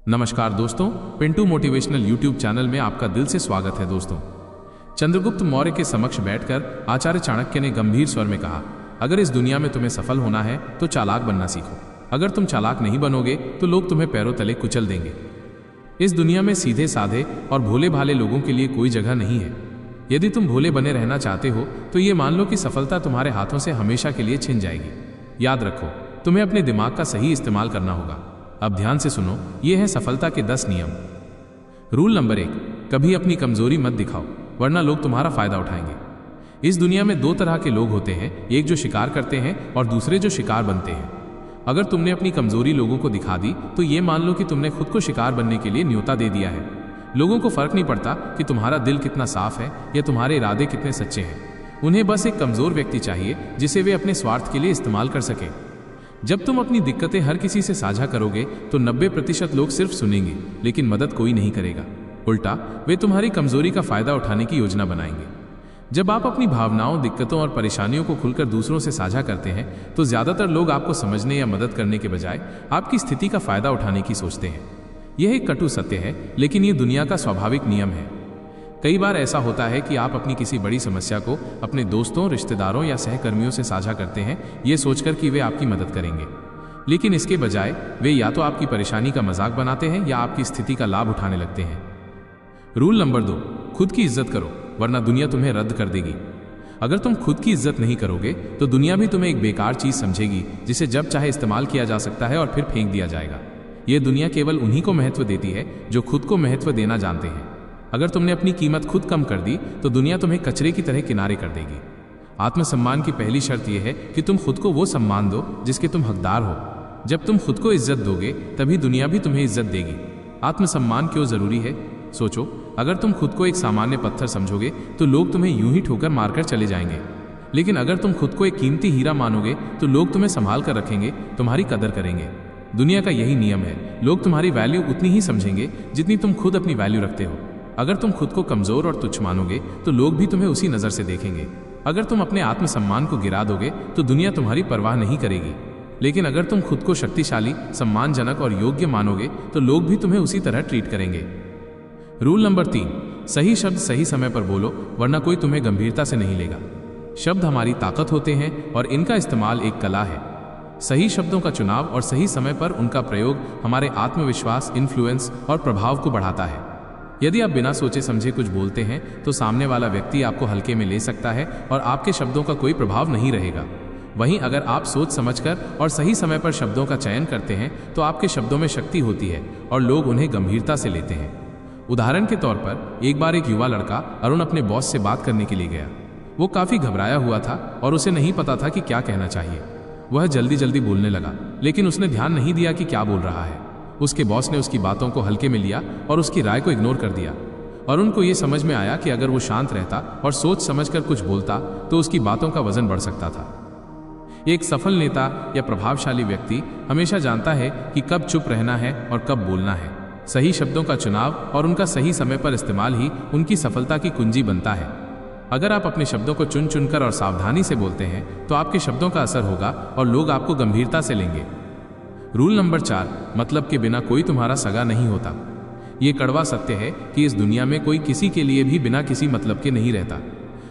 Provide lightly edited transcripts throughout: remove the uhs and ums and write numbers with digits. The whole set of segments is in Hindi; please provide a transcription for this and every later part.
नमस्कार दोस्तों, पिंटू मोटिवेशनल यूट्यूब चैनल में आपका दिल से स्वागत है। दोस्तों, चंद्रगुप्त मौर्य के समक्ष बैठकर आचार्य चाणक्य ने गंभीर स्वर में कहा, अगर इस दुनिया में तुम्हें सफल होना है तो चालाक बनना सीखो। अगर तुम चालाक नहीं बनोगे तो लोग तुम्हें पैरों तले कुचल देंगे। इस दुनिया में सीधे साधे और भोले भाले लोगों के लिए कोई जगह नहीं है। यदि तुम भोले बने रहना चाहते हो तो ये मान लो कि सफलता तुम्हारे हाथों से हमेशा के लिए छिन जाएगी। याद रखो, तुम्हें अपने दिमाग का सही इस्तेमाल करना होगा। अब ध्यान से सुनो, ये है सफलता के 10 नियम। रूल नंबर 1, कभी अपनी कमजोरी मत दिखाओ, वरना लोग तुम्हारा फायदा उठाएंगे। इस दुनिया में 2 तरह के लोग होते हैं, एक जो शिकार करते हैं और दूसरे जो शिकार बनते हैं। अगर तुमने अपनी कमजोरी लोगों को दिखा दी तो ये मान लो कि तुमने खुद को शिकार बनने के लिए न्योता दे दिया है। लोगों को फर्क नहीं पड़ता कि तुम्हारा दिल कितना साफ है या तुम्हारे इरादे कितने सच्चे हैं। उन्हें बस एक कमजोर व्यक्ति चाहिए जिसे वे अपने स्वार्थ के लिए इस्तेमाल कर सके। जब तुम अपनी दिक्कतें हर किसी से साझा करोगे तो 90% लोग सिर्फ सुनेंगे, लेकिन मदद कोई नहीं करेगा। उल्टा वे तुम्हारी कमजोरी का फायदा उठाने की योजना बनाएंगे। जब आप अपनी भावनाओं, दिक्कतों और परेशानियों को खुलकर दूसरों से साझा करते हैं तो ज्यादातर लोग आपको समझने या मदद करने के बजाय आपकी स्थिति का फायदा उठाने की सोचते हैं। यह एक कटु सत्य है, लेकिन यह दुनिया का स्वाभाविक नियम है। कई बार ऐसा होता है कि आप अपनी किसी बड़ी समस्या को अपने दोस्तों, रिश्तेदारों या सहकर्मियों से साझा करते हैं, ये सोचकर कि वे आपकी मदद करेंगे। लेकिन इसके बजाय वे या तो आपकी परेशानी का मजाक बनाते हैं या आपकी स्थिति का लाभ उठाने लगते हैं। रूल नंबर 2, खुद की इज्जत करो, वरना दुनिया तुम्हें रद्द कर देगी। अगर तुम खुद की इज्जत नहीं करोगे तो दुनिया भी तुम्हें एक बेकार चीज समझेगी जिसे जब चाहे इस्तेमाल किया जा सकता है और फिर फेंक दिया जाएगा। यह दुनिया केवल उन्हीं को महत्व देती है जो खुद को महत्व देना जानते हैं। अगर तुमने अपनी कीमत खुद कम कर दी तो दुनिया तुम्हें कचरे की तरह किनारे कर देगी। आत्मसम्मान की पहली शर्त यह है कि तुम खुद को वो सम्मान दो जिसके तुम हकदार हो। जब तुम खुद को इज्जत दोगे तभी दुनिया भी तुम्हें इज्जत देगी। आत्मसम्मान क्यों जरूरी है? सोचो, अगर तुम खुद को एक सामान्य पत्थर समझोगे तो लोग तुम्हें यूं ही ठोकर मारकर चले जाएंगे। लेकिन अगर तुम खुद को एक कीमती हीरा मानोगे तो लोग तुम्हें संभाल कर रखेंगे, तुम्हारी कदर करेंगे। दुनिया का यही नियम है, लोग तुम्हारी वैल्यू उतनी ही समझेंगे जितनी तुम खुद अपनी वैल्यू रखते हो। अगर तुम खुद को कमजोर और तुच्छ मानोगे तो लोग भी तुम्हें उसी नजर से देखेंगे। अगर तुम अपने आत्मसम्मान को गिरा दोगे तो दुनिया तुम्हारी परवाह नहीं करेगी। लेकिन अगर तुम खुद को शक्तिशाली, सम्मानजनक और योग्य मानोगे तो लोग भी तुम्हें उसी तरह ट्रीट करेंगे। रूल नंबर 3, सही शब्द सही समय पर बोलो, वरना कोई तुम्हें गंभीरता से नहीं लेगा। शब्द हमारी ताकत होते हैं और इनका इस्तेमाल एक कला है। सही शब्दों का चुनाव और सही समय पर उनका प्रयोग हमारे आत्मविश्वास, इन्फ्लुएंस और प्रभाव को बढ़ाता है। यदि आप बिना सोचे समझे कुछ बोलते हैं तो सामने वाला व्यक्ति आपको हल्के में ले सकता है और आपके शब्दों का कोई प्रभाव नहीं रहेगा। वहीं अगर आप सोच समझकर और सही समय पर शब्दों का चयन करते हैं तो आपके शब्दों में शक्ति होती है और लोग उन्हें गंभीरता से लेते हैं। उदाहरण के तौर पर, एक बार एक युवा लड़का अरुण अपने बॉस से बात करने के लिए गया। वो काफी घबराया हुआ था और उसे नहीं पता था कि क्या कहना चाहिए। वह जल्दी जल्दी बोलने लगा, लेकिन उसने ध्यान नहीं दिया कि क्या बोल रहा है। उसके बॉस ने उसकी बातों को हल्के में लिया और उसकी राय को इग्नोर कर दिया। और उनको ये समझ में आया कि अगर वो शांत रहता और सोच समझकर कुछ बोलता तो उसकी बातों का वजन बढ़ सकता था। एक सफल नेता या प्रभावशाली व्यक्ति हमेशा जानता है कि कब चुप रहना है और कब बोलना है। सही शब्दों का चुनाव और उनका सही समय पर इस्तेमाल ही उनकी सफलता की कुंजी बनता है। अगर आप अपने शब्दों को चुन चुनकर और सावधानी से बोलते हैं तो आपके शब्दों का असर होगा और लोग आपको गंभीरता से लेंगे। रूल नंबर 4, मतलब के बिना कोई तुम्हारा सगा नहीं होता। ये कड़वा सत्य है कि इस दुनिया में कोई किसी के लिए भी बिना किसी मतलब के नहीं रहता।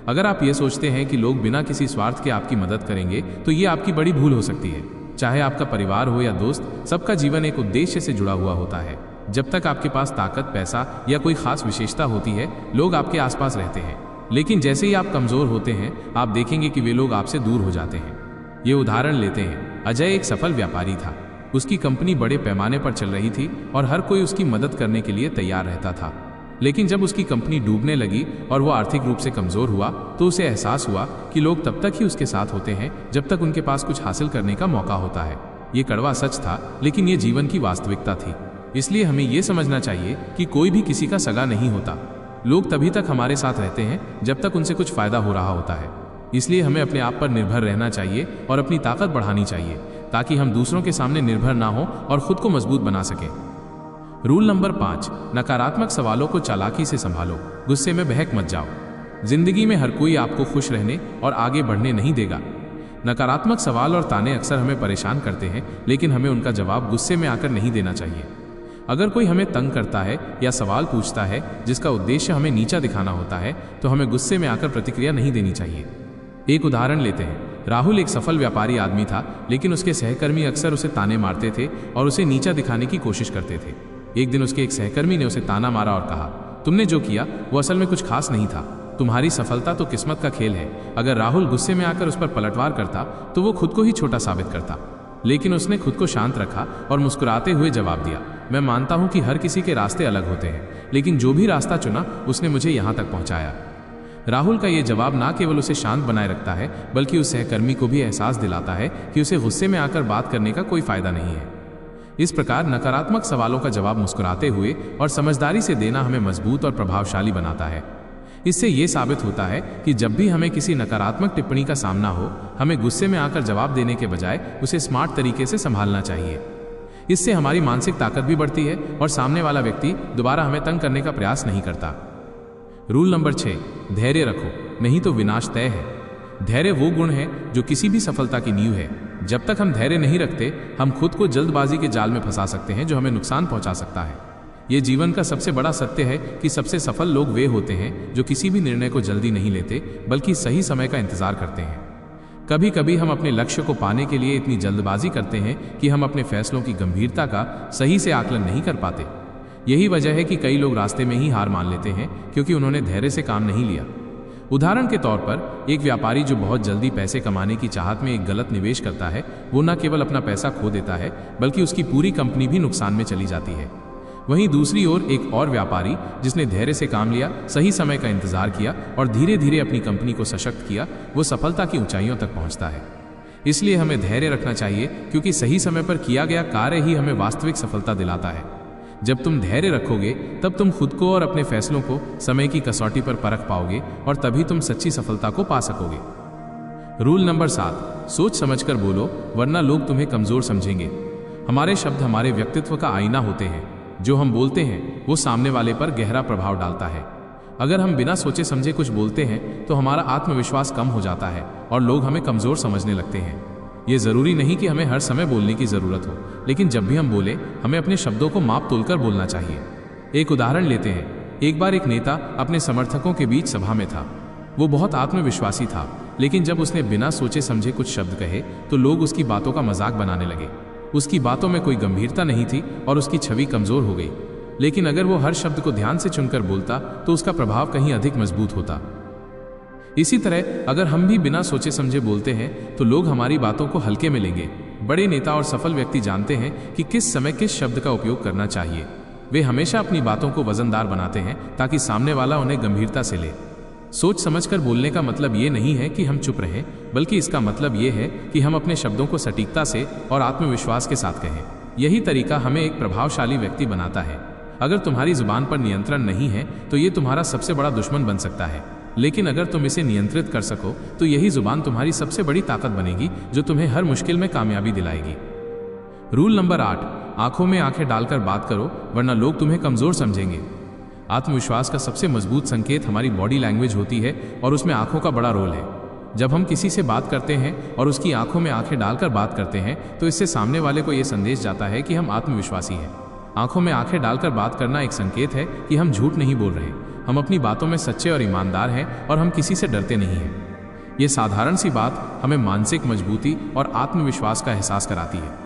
अगर आप ये सोचते हैं कि लोग बिना किसी स्वार्थ के आपकी मदद करेंगे तो ये आपकी बड़ी भूल हो सकती है। चाहे आपका परिवार हो या दोस्त, सबका जीवन एक उद्देश्य से जुड़ा हुआ होता है। जब तक आपके पास ताकत, पैसा या कोई खास विशेषता होती है, लोग आपके आसपास रहते हैं। लेकिन जैसे ही आप कमजोर होते हैं, आप देखेंगे कि वे लोग आपसे दूर हो जाते हैं। ये उदाहरण लेते हैं, अजय एक सफल व्यापारी था। उसकी कंपनी बड़े पैमाने पर चल रही थी और हर कोई उसकी मदद करने के लिए तैयार रहता था। लेकिन जब उसकी कंपनी डूबने लगी और वो आर्थिक रूप से कमजोर हुआ तो उसे एहसास हुआ कि लोग तब तक ही उसके साथ होते हैं जब तक उनके पास कुछ हासिल करने का मौका होता है। ये कड़वा सच था, लेकिन ये जीवन की वास्तविकता थी। इसलिए हमें ये समझना चाहिए कि कोई भी किसी का सगा नहीं होता। लोग तभी तक हमारे साथ रहते हैं जब तक उनसे कुछ फायदा हो रहा होता है। इसलिए हमें अपने आप पर निर्भर रहना चाहिए और अपनी ताकत बढ़ानी चाहिए ताकि हम दूसरों के सामने निर्भर ना हो और खुद को मजबूत बना सकें। रूल नंबर 5, नकारात्मक सवालों को चालाकी से संभालो, गुस्से में बहक मत जाओ। जिंदगी में हर कोई आपको खुश रहने और आगे बढ़ने नहीं देगा। नकारात्मक सवाल और ताने अक्सर हमें परेशान करते हैं, लेकिन हमें उनका जवाब गुस्से में आकर नहीं देना चाहिए। अगर कोई हमें तंग करता है या सवाल पूछता है जिसका उद्देश्य हमें नीचा दिखाना होता है, तो हमें गुस्से में आकर प्रतिक्रिया नहीं देनी चाहिए। एक उदाहरण लेते हैं। राहुल एक सफल व्यापारी आदमी था, लेकिन उसके सहकर्मी अक्सर उसे ताने मारते थे और उसे नीचा दिखाने की कोशिश करते थे। एक दिन उसके एक सहकर्मी ने उसे ताना मारा और कहा, तुमने जो किया वो असल में कुछ खास नहीं था, तुम्हारी सफलता तो किस्मत का खेल है। अगर राहुल गुस्से में आकर उस पर पलटवार करता तो वो खुद को ही छोटा साबित करता, लेकिन उसने खुद को शांत रखा और मुस्कुराते हुए जवाब दिया, मैं मानता हूं कि हर किसी के रास्ते अलग होते हैं, लेकिन जो भी रास्ता चुना उसने मुझे यहां तक पहुंचाया। राहुल का यह जवाब ना केवल उसे शांत बनाए रखता है, बल्कि उस सहकर्मी को भी एहसास दिलाता है कि उसे गुस्से में आकर बात करने का कोई फायदा नहीं है। इस प्रकार नकारात्मक सवालों का जवाब मुस्कुराते हुए और समझदारी से देना हमें मजबूत और प्रभावशाली बनाता है। इससे यह साबित होता है कि जब भी हमें किसी नकारात्मक टिप्पणी का सामना हो, हमें गुस्से में आकर जवाब देने के बजाय उसे स्मार्ट तरीके से संभालना चाहिए। इससे हमारी मानसिक ताकत भी बढ़ती है और सामने वाला व्यक्ति दोबारा हमें तंग करने का प्रयास नहीं करता। रूल नंबर 6, धैर्य रखो, नहीं तो विनाश तय है। धैर्य वो गुण है जो किसी भी सफलता की नींव है। जब तक हम धैर्य नहीं रखते, हम खुद को जल्दबाजी के जाल में फंसा सकते हैं जो हमें नुकसान पहुंचा सकता है। ये जीवन का सबसे बड़ा सत्य है कि सबसे सफल लोग वे होते हैं जो किसी भी निर्णय को जल्दी नहीं लेते, बल्कि सही समय का इंतजार करते हैं। कभी कभी हम अपने लक्ष्य को पाने के लिए इतनी जल्दबाजी करते हैं कि हम अपने फैसलों की गंभीरता का सही से आकलन नहीं कर पाते। यही वजह है कि कई लोग रास्ते में ही हार मान लेते हैं, क्योंकि उन्होंने धैर्य से काम नहीं लिया। उदाहरण के तौर पर, एक व्यापारी जो बहुत जल्दी पैसे कमाने की चाहत में एक गलत निवेश करता है, वो न केवल अपना पैसा खो देता है, बल्कि उसकी पूरी कंपनी भी नुकसान में चली जाती है। वहीं दूसरी ओर एक और व्यापारी जिसने धैर्य से काम लिया, सही समय का इंतजार किया और धीरे धीरे अपनी कंपनी को सशक्त किया, वो सफलता की ऊंचाइयों तक पहुंचता है। इसलिए हमें धैर्य रखना चाहिए, क्योंकि सही समय पर किया गया कार्य ही हमें वास्तविक सफलता दिलाता है। जब तुम धैर्य रखोगे, तब तुम खुद को और अपने फैसलों को समय की कसौटी पर परख पाओगे और तभी तुम सच्ची सफलता को पा सकोगे। रूल नंबर 7, सोच समझकर बोलो, वरना लोग तुम्हें कमजोर समझेंगे। हमारे शब्द हमारे व्यक्तित्व का आईना होते हैं। जो हम बोलते हैं वो सामने वाले पर गहरा प्रभाव डालता है। अगर हम बिना सोचे समझे कुछ बोलते हैं तो हमारा आत्मविश्वास कम हो जाता है और लोग हमें कमजोर समझने लगते हैं। ये जरूरी नहीं कि हमें हर समय बोलने की जरूरत हो, लेकिन जब भी हम बोले, हमें अपने शब्दों को माप तोलकर बोलना चाहिए। एक उदाहरण लेते हैं। एक बार एक नेता अपने समर्थकों के बीच सभा में था। वो बहुत आत्मविश्वासी था, लेकिन जब उसने बिना सोचे समझे कुछ शब्द कहे तो लोग उसकी बातों का मजाक बनाने लगे। उसकी बातों में कोई गंभीरता नहीं थी और उसकी छवि कमजोर हो गई। लेकिन अगर वो हर शब्द को ध्यान से चुनकर बोलता तो उसका प्रभाव कहीं अधिक मजबूत होता। इसी तरह अगर हम भी बिना सोचे समझे बोलते हैं तो लोग हमारी बातों को हल्के में लेंगे। बड़े नेता और सफल व्यक्ति जानते हैं कि किस समय किस शब्द का उपयोग करना चाहिए। वे हमेशा अपनी बातों को वजनदार बनाते हैं ताकि सामने वाला उन्हें गंभीरता से ले। सोच समझकर बोलने का मतलब ये नहीं है कि हम चुप रहें, बल्कि इसका मतलब ये है कि हम अपने शब्दों को सटीकता से और आत्मविश्वास के साथ कहें। यही तरीका हमें एक प्रभावशाली व्यक्ति बनाता है। अगर तुम्हारी जुबान पर नियंत्रण नहीं है तो ये तुम्हारा सबसे बड़ा दुश्मन बन सकता है, लेकिन अगर तुम इसे नियंत्रित कर सको तो यही जुबान तुम्हारी सबसे बड़ी ताकत बनेगी, जो तुम्हें हर मुश्किल में कामयाबी दिलाएगी। रूल नंबर 8, आंखों में आंखें डालकर बात करो, वरना लोग तुम्हें कमजोर समझेंगे। आत्मविश्वास का सबसे मजबूत संकेत हमारी बॉडी लैंग्वेज होती है और उसमें आंखों का बड़ा रोल है। जब हम किसी से बात करते हैं और उसकी आंखों में आंखें डालकर बात करते हैं तो इससे सामने वाले को यह संदेश जाता है कि हम आत्मविश्वासी हैं। आंखों में आंखें डालकर बात करना एक संकेत है कि हम झूठ नहीं बोल रहे, हम अपनी बातों में सच्चे और ईमानदार हैं और हम किसी से डरते नहीं हैं। ये साधारण सी बात हमें मानसिक मजबूती और आत्मविश्वास का एहसास कराती है।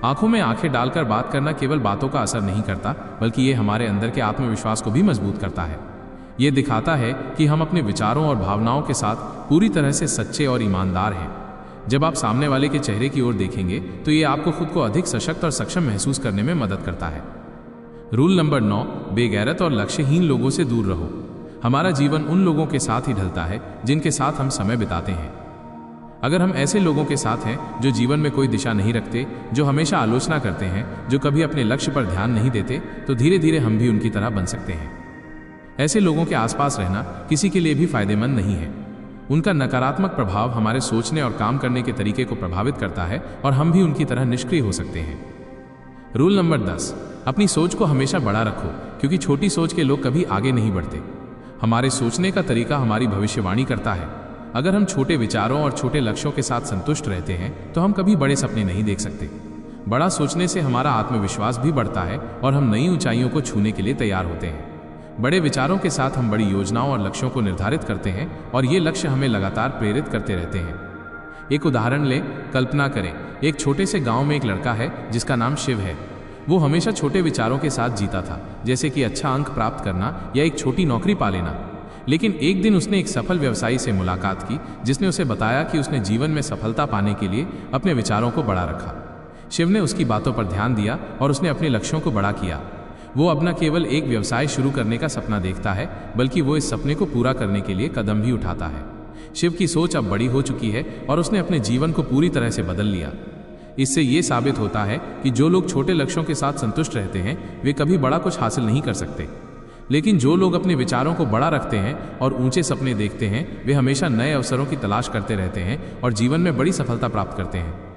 आंखों में आंखें डालकर बात करना केवल बातों का असर नहीं करता, बल्कि ये हमारे अंदर के आत्मविश्वास को भी मजबूत करता है। ये दिखाता है कि हम अपने विचारों और भावनाओं के साथ पूरी तरह से सच्चे और ईमानदार हैं। जब आप सामने वाले के चेहरे की ओर देखेंगे तो ये आपको खुद को अधिक सशक्त और सक्षम महसूस करने में मदद करता है। रूल नंबर 9, बेगैरत और लक्ष्यहीन लोगों से दूर रहो। हमारा जीवन उन लोगों के साथ ही ढलता है जिनके साथ हम समय बिताते हैं। अगर हम ऐसे लोगों के साथ हैं जो जीवन में कोई दिशा नहीं रखते, जो हमेशा आलोचना करते हैं, जो कभी अपने लक्ष्य पर ध्यान नहीं देते, तो धीरे धीरे हम भी उनकी तरह बन सकते हैं। ऐसे लोगों के आसपास रहना किसी के लिए भी फायदेमंद नहीं है। उनका नकारात्मक प्रभाव हमारे सोचने और काम करने के तरीके को प्रभावित करता है और हम भी उनकी तरह निष्क्रिय हो सकते हैं। रूल नंबर 10, अपनी सोच को हमेशा बड़ा रखो, क्योंकि छोटी सोच के लोग कभी आगे नहीं बढ़ते। हमारे सोचने का तरीका हमारी भविष्यवाणी करता है। अगर हम छोटे विचारों और छोटे लक्ष्यों के साथ संतुष्ट रहते हैं तो हम कभी बड़े सपने नहीं देख सकते। बड़ा सोचने से हमारा आत्मविश्वास भी बढ़ता है और हम नई ऊंचाइयों को छूने के लिए तैयार होते हैं। बड़े विचारों के साथ हम बड़ी योजनाओं और लक्ष्यों को निर्धारित करते हैं और ये लक्ष्य हमें लगातार प्रेरित करते रहते हैं। एक उदाहरण लें, कल्पना करें, एक छोटे से गांव में एक लड़का है जिसका नाम शिव है। वो हमेशा छोटे विचारों के साथ जीता था, जैसे कि अच्छा अंक प्राप्त करना या एक छोटी नौकरी पा लेना। लेकिन एक दिन उसने एक सफल व्यवसायी से मुलाकात की जिसने उसे बताया कि उसने जीवन में सफलता पाने के लिए अपने विचारों को बड़ा रखा। शिव ने उसकी बातों पर ध्यान दिया और उसने अपने लक्ष्यों को बड़ा किया। वो अब न केवल एक व्यवसाय शुरू करने का सपना देखता है, बल्कि वो इस सपने को पूरा करने के लिए कदम भी उठाता है। शिव की सोच अब बड़ी हो चुकी है और उसने अपने जीवन को पूरी तरह से बदल लिया। इससे ये साबित होता है कि जो लोग छोटे लक्ष्यों के साथ संतुष्ट रहते हैं वे कभी बड़ा कुछ हासिल नहीं कर सकते, लेकिन जो लोग अपने विचारों को बड़ा रखते हैं और ऊंचे सपने देखते हैं वे हमेशा नए अवसरों की तलाश करते रहते हैं और जीवन में बड़ी सफलता प्राप्त करते हैं।